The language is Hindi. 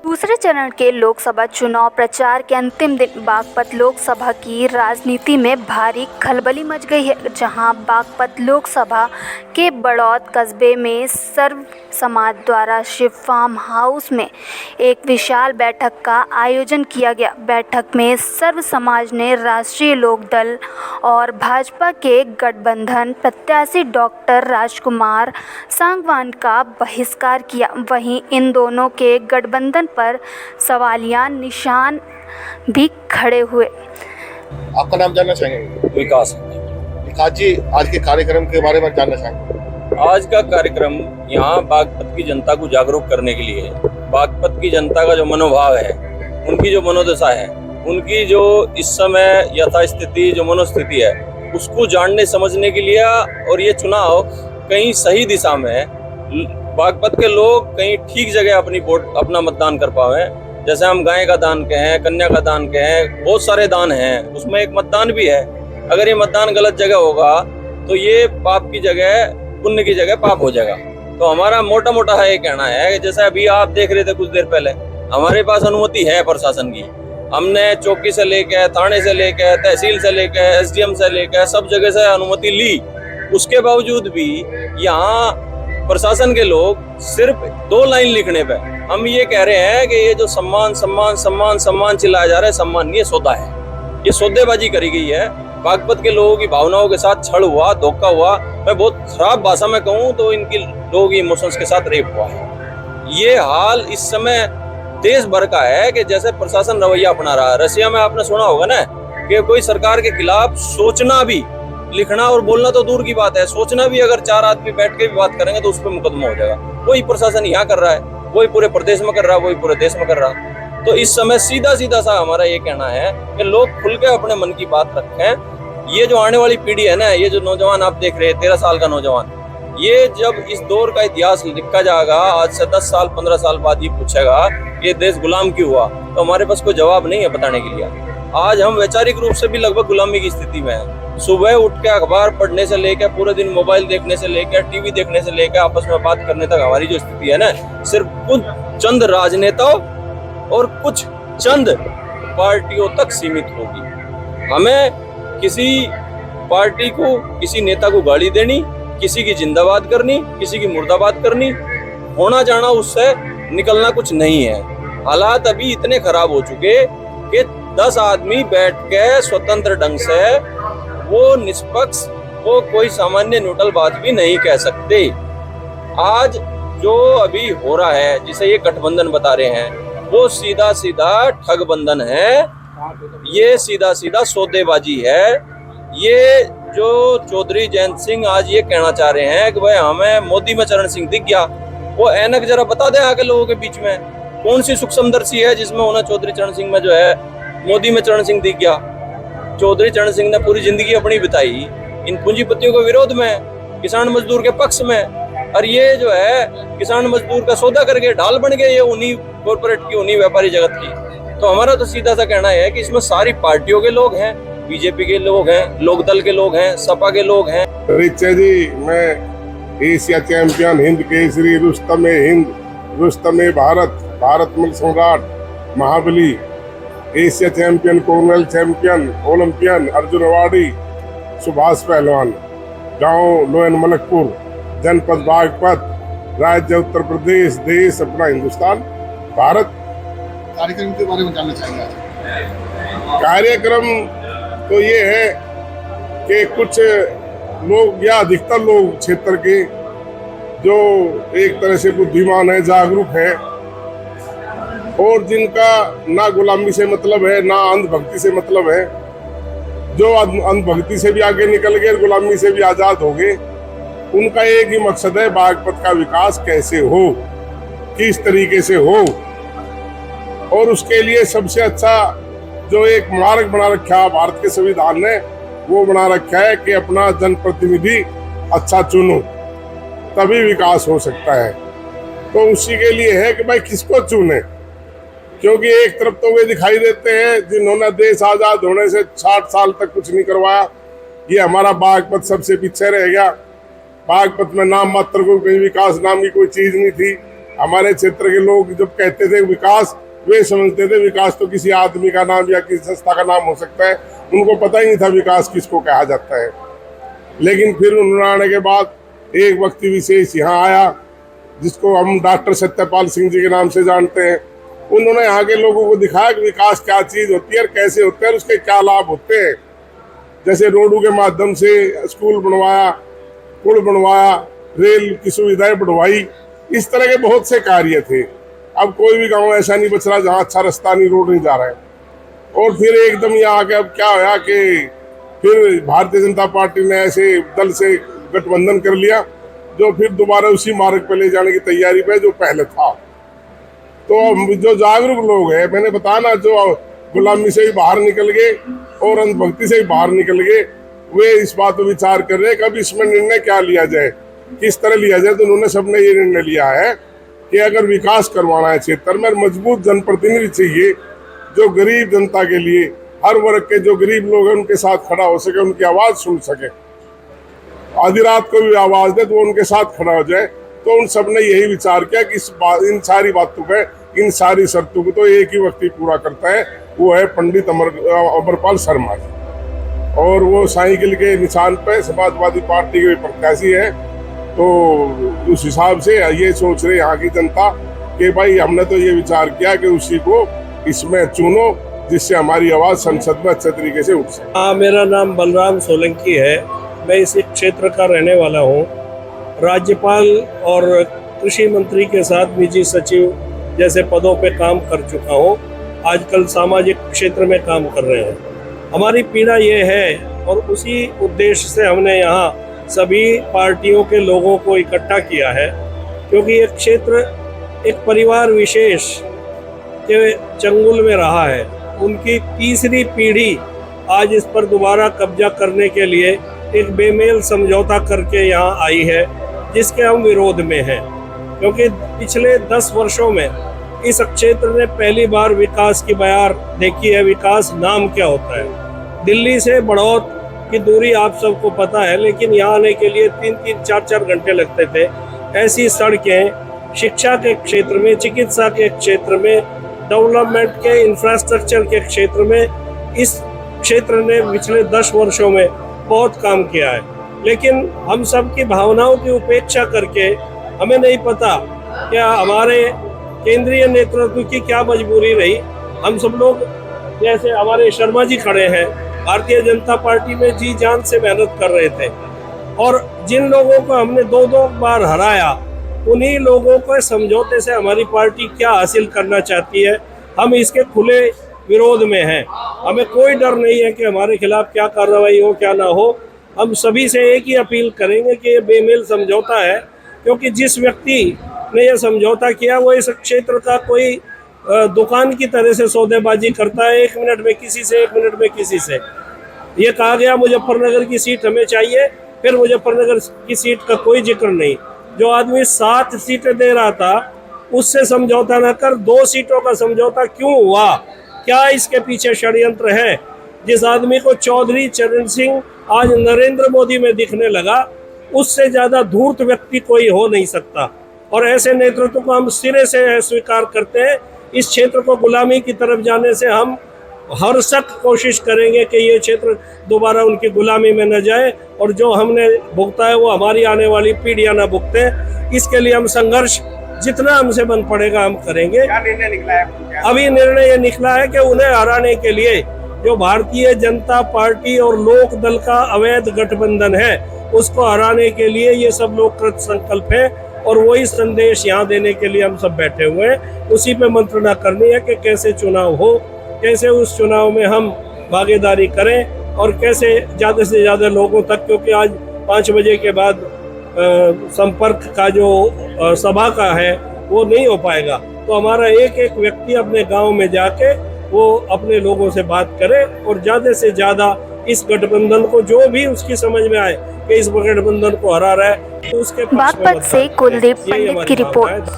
दूसरे चरण के लोकसभा चुनाव प्रचार के अंतिम दिन बागपत लोकसभा की राजनीति में भारी खलबली मच गई है, जहां बागपत लोकसभा के बड़ौद कस्बे में सर्व समाज द्वारा शिव फार्म हाउस में एक विशाल बैठक का आयोजन किया गया। बैठक में सर्व समाज ने राष्ट्रीय लोक दल और भाजपा के गठबंधन प्रत्याशी डॉक्टर राजकुमार सांगवान का बहिष्कार किया। वहीं इन दोनों के गठबंधन पर सवालिया निशान भी खड़े हुए। आपका नाम जानना चाहेंगे? विकास जी, आज के कार्यक्रम के बारे में जानना चाहेंगे। आज का कार्यक्रम यहाँ बागपत की जनता को जागरूक करने के लिए है। बागपत की जनता का जो मनोभाव है, उनकी जो मनोदशा है, उनकी जो इस समय यथास्थिति जो मनोस्थिति है, उसको जानने समझने के लिए और ये चुनाव कहीं सही दिशा में है। बागपत के लोग कहीं ठीक जगह अपना मतदान कर पावे। जैसे हम गाय का दान कहें, कन्या का दान कहें, बहुत सारे दान हैं, उसमें एक मतदान भी है। अगर ये मतदान गलत जगह होगा तो ये पाप की जगह पुण्य की जगह पाप हो जाएगा। तो हमारा मोटा मोटा है ये कहना है कि जैसे अभी आप देख रहे थे कुछ देर पहले, हमारे पास अनुमति है प्रशासन की। हमने चौकी से लेकर, थाने से लेकर, तहसील से लेकर, एसडीएम से लेकर सब जगह से अनुमति ली। उसके बावजूद भी यहाँ प्रशासन के लोग सिर्फ 2 लाइन लिखने पे हम ये कह रहे हैं कि ये जो सम्मान सम्मान सम्मान सम्मान चिल्लाया जा रहा है, सम्मान नहीं, ये सौदा है, ये सौदेबाजी करी गई है। बागपत के लोगों की भावनाओं के साथ छल हुआ, धोखा हुआ। मैं बहुत खराब भाषा में कहूँ तो इनकी लोगों की इमोशंस के साथ रेप हुआ है। ये हाल इस समय देश भर का है कि जैसे प्रशासन रवैया अपना रहा है। रशिया में आपने सुना होगा ना कि कोई सरकार के खिलाफ सोचना भी, लिखना और बोलना तो दूर की बात है, सोचना भी अगर 4 आदमी बैठ के भी बात करेंगे तो उस पर मुकदमा हो जाएगा। वही प्रशासन यहाँ कर रहा है, वही पूरे प्रदेश में कर रहा है, वही पूरे देश में कर रहा है। तो इस समय सीधा सीधा सा हमारा ये कहना है कि लोग खुल के अपने मन की बात रखें। ये जो आने वाली पीढ़ी है ना, ये जो नौजवान आप देख रहे हैं, 13 साल का नौजवान, ये जब इस दौर का इतिहास लिखा जाएगा, आज से 10 साल 15 साल बाद ये पूछेगा ये देश गुलाम क्यों हुआ, तो हमारे पास कोई जवाब नहीं है बताने के लिए। आज हम वैचारिक रूप से भी लगभग गुलामी की स्थिति में हैं। सुबह उठ के अखबार पढ़ने से लेकर, पूरे दिन मोबाइल देखने से लेकर, टीवी देखने से लेकर, आपस में बात करने तक हमारी जो स्थिति है ना, सिर्फ कुछ चंद राजनेताओं और कुछ चंद पार्टियों तक सीमित होगी। हमें किसी पार्टी को, किसी नेता को गाली देनी, किसी की जिंदाबाद करनी, किसी की मुर्दाबाद करनी, होना जाना उससे निकलना कुछ नहीं है। हालात अभी इतने खराब हो चुके कि 10 आदमी बैठ के स्वतंत्र ढंग से वो निष्पक्ष, वो कोई सामान्य न्यूट्रल बात भी नहीं कह सकते। आज जो अभी हो रहा है, जिसे ये गठबंधन बता रहे हैं, वो सीधा सीधा ठगबंधन है, ये सीधा सीधा सौदेबाजी है। ये जो चौधरी जयंत सिंह आज ये कहना चाह रहे हैं कि भाई हमें मोदी में चरण सिंह दिख गया, वो ऐनक जरा बता दे आगे लोगों के बीच में कौन सी सूक्ष्मदर्शी है जिसमें उन्हें चौधरी चरण सिंह में जो है मोदी में चरण सिंह दिख गया। चौधरी चरण सिंह ने पूरी जिंदगी अपनी बिताई इन पूंजीपतियों के विरोध में, किसान मजदूर के पक्ष में, और ये जो है किसान मजदूर का सौदा करके ढाल बन गए ये उन्हीं कॉर्पोरेट की, उन्हीं व्यापारी जगत की। तो हमारा तो सीधा सा कहना है कि इसमें सारी पार्टियों के लोग हैं, बीजेपी के लोग हैं, लोकदल के लोग हैं, सपा के लोग हैं। रिचा जी, मैं एशिया चैंपियन, हिंद केसरी, रुस्तम हिंद, रुस्तम भारत, भारत मल सम्राट, महाबली, Asia champion, Commonwealth champion, Olympian, Arjun awardee, Subhash पहलवान, गांव लोयन मलकपुर, जनपद बागपत, राज्य उत्तर प्रदेश, देश अपना हिंदुस्तान, भारत। कार्यक्रम के बारे में जानना चाहेंगे? कार्यक्रम तो ये है कि कुछ लोग या अधिकतर लोग क्षेत्र के जो एक तरह से बुद्धिमान है, जागरूक है, और जिनका ना गुलामी से मतलब है, ना अंधभक्ति से मतलब है, जो अंधभक्ति से भी आगे निकल गए, गुलामी से भी आजाद हो गए, उनका एक ही मकसद है बागपत का विकास कैसे हो, किस तरीके से हो। और उसके लिए सबसे अच्छा जो एक मार्ग बना रखा है भारत के संविधान ने, वो बना रखा है कि अपना जनप्रतिनिधि अच्छा चुनो, तभी विकास हो सकता है। तो उसी के लिए है कि भाई किसको चुने, क्योंकि एक तरफ तो वे दिखाई देते हैं जिन्होंने देश आजाद होने से 60 साल तक कुछ नहीं करवाया, ये हमारा बागपत सबसे पीछे रह गया। बागपत में नाम मात्र को कहीं विकास नाम की कोई चीज नहीं थी। हमारे क्षेत्र के लोग जब कहते थे विकास, वे समझते थे विकास तो किसी आदमी का नाम या किसी संस्था का नाम हो सकता है, उनको पता ही नहीं था विकास किसको कहा जाता है। लेकिन फिर उन्होंने आने के बाद एक व्यक्ति विशेष यहाँ आया जिसको हम डॉक्टर सत्यपाल सिंह जी के नाम से जानते हैं। उन्होंने यहाँ के लोगों को दिखाया कि विकास क्या चीज़ होती है और कैसे होते हैं और उसके क्या लाभ होते हैं। जैसे रोडों के माध्यम से स्कूल बनवाया, पुल बनवाया, रेल की सुविधाएं बढ़वाई, इस तरह के बहुत से कार्य थे। अब कोई भी गांव ऐसा नहीं बच रहा जहाँ अच्छा रास्ता नहीं, रोड नहीं जा रहा है। और फिर एकदम यहाँ आके अब क्या होया कि फिर भारतीय जनता पार्टी ने ऐसे दल से गठबंधन कर लिया जो फिर दोबारा उसी मार्ग पर ले जाने की तैयारी पे जो पहले था। तो जो जागरूक लोग हैं, मैंने बताया ना, जो गुलामी से भी बाहर निकल गए और अंधभक्ति से भी बाहर निकल गए, वे इस बात पर विचार कर रहे हैं कब इसमें निर्णय क्या लिया जाए, किस तरह लिया जाए। तो उन्होंने सबने ये निर्णय लिया है कि अगर विकास करवाना है क्षेत्र में, मजबूत जनप्रतिनिधि चाहिए जो गरीब जनता के लिए, हर वर्ग के जो गरीब लोग हैं उनके साथ खड़ा हो सके, उनकी आवाज़ सुन सके, आधी रात को भी आवाज़ दे तो उनके साथ खड़ा हो जाए। तो उन सब ने यही विचार किया कि इन सारी बातों पे, इन सारी शर्तों को तो एक ही व्यक्ति पूरा करता है, वो है पंडित अमरपाल शर्मा जी। और वो साइकिल के निशान पे समाजवादी पार्टी के प्रत्याशी है। तो उस हिसाब से ये सोच रहे यहाँ की जनता कि भाई हमने तो ये विचार किया कि उसी को इसमें चुनो जिससे हमारी आवाज़ संसद में अच्छे तरीके से उठ सके। हाँ, मेरा नाम बलराम सोलंकी है। मैं इस क्षेत्र का रहने वाला हूँ। राज्यपाल और कृषि मंत्री के साथ निजी सचिव जैसे पदों पे काम कर चुका हूँ। आजकल सामाजिक क्षेत्र में काम कर रहे हैं। हमारी पीड़ा ये है और उसी उद्देश्य से हमने यहाँ सभी पार्टियों के लोगों को इकट्ठा किया है, क्योंकि ये क्षेत्र एक परिवार विशेष के चंगुल में रहा है। उनकी तीसरी पीढ़ी आज इस पर दोबारा कब्जा करने के लिए एक बेमेल समझौता करके यहाँ आई है, जिसके हम विरोध में हैं। क्योंकि पिछले 10 वर्षों में इस क्षेत्र ने पहली बार विकास की बयार देखी है। विकास नाम क्या होता है? दिल्ली से बड़ौत की दूरी आप सबको पता है, लेकिन यहाँ आने के लिए 3-3, 4-4 घंटे लगते थे। ऐसी सड़कें शिक्षा के क्षेत्र में, चिकित्सा के क्षेत्र में, डेवलपमेंट के इंफ्रास्ट्रक्चर के क्षेत्र में इस क्षेत्र ने पिछले 10 वर्षों में बहुत काम किया है। लेकिन हम सब की भावनाओं की उपेक्षा करके, हमें नहीं पता क्या हमारे केंद्रीय नेतृत्व की क्या मजबूरी रही। हम सब लोग जैसे हमारे शर्मा जी खड़े हैं, भारतीय जनता पार्टी में जी जान से मेहनत कर रहे थे, और जिन लोगों को हमने 2-2 बार हराया, उन्हीं लोगों को समझौते से हमारी पार्टी क्या हासिल करना चाहती है, हम इसके खुले विरोध में हैं। हमें कोई डर नहीं है कि हमारे खिलाफ क्या कार्रवाई हो, क्या ना हो। हम सभी से एक ही अपील करेंगे कि ये बेमेल समझौता है, क्योंकि जिस व्यक्ति ने यह समझौता किया वो इस क्षेत्र का कोई दुकान की तरह से सौदेबाजी करता है, 1 मिनट में किसी से, 1 मिनट में किसी से। ये कहा गया मुजफ्फरनगर की सीट हमें चाहिए, फिर मुजफ्फरनगर की सीट का कोई जिक्र नहीं। जो आदमी 7 सीटें दे रहा था उससे समझौता न कर 2 सीटों का समझौता क्यों हुआ? क्या इसके पीछे षड्यंत्र है? जिस आदमी को चौधरी चरण सिंह आज नरेंद्र मोदी में दिखने लगा, उससे ज्यादा धूर्त व्यक्ति कोई हो नहीं सकता। और ऐसे नेतृत्व को हम सिरे से स्वीकार करते हैं। इस क्षेत्र को गुलामी की तरफ जाने से हम हर सख्त कोशिश करेंगे कि ये क्षेत्र दोबारा उनकी गुलामी में न जाए, और जो हमने भुगता है वो हमारी आने वाली पीढ़ियां न भुगते। इसके लिए हम संघर्ष जितना हमसे बन पड़ेगा हम करेंगे। क्या निर्णय निकला है? अभी निर्णय ये निकला है कि उन्हें हराने के लिए जो भारतीय जनता पार्टी और लोक दल का अवैध गठबंधन है, उसको हराने के लिए ये सब लोग कृत संकल्प है, और वही संदेश यहाँ देने के लिए हम सब बैठे हुए हैं। उसी पे मंत्रणा करनी है कि कैसे चुनाव हो, कैसे उस चुनाव में हम भागीदारी करें, और कैसे ज़्यादा से ज़्यादा लोगों तक, क्योंकि आज 5 बजे के बाद संपर्क का जो सभा का है वो नहीं हो पाएगा। तो हमारा एक व्यक्ति अपने गांव में जाके वो अपने लोगों से बात करे, और ज़्यादा से ज़्यादा इस गठबंधन को, जो भी उसकी समझ में आए कि इस गठबंधन को हरा रहा है, तो उसके बागपत से कुलदीप पंडित की रिपोर्ट।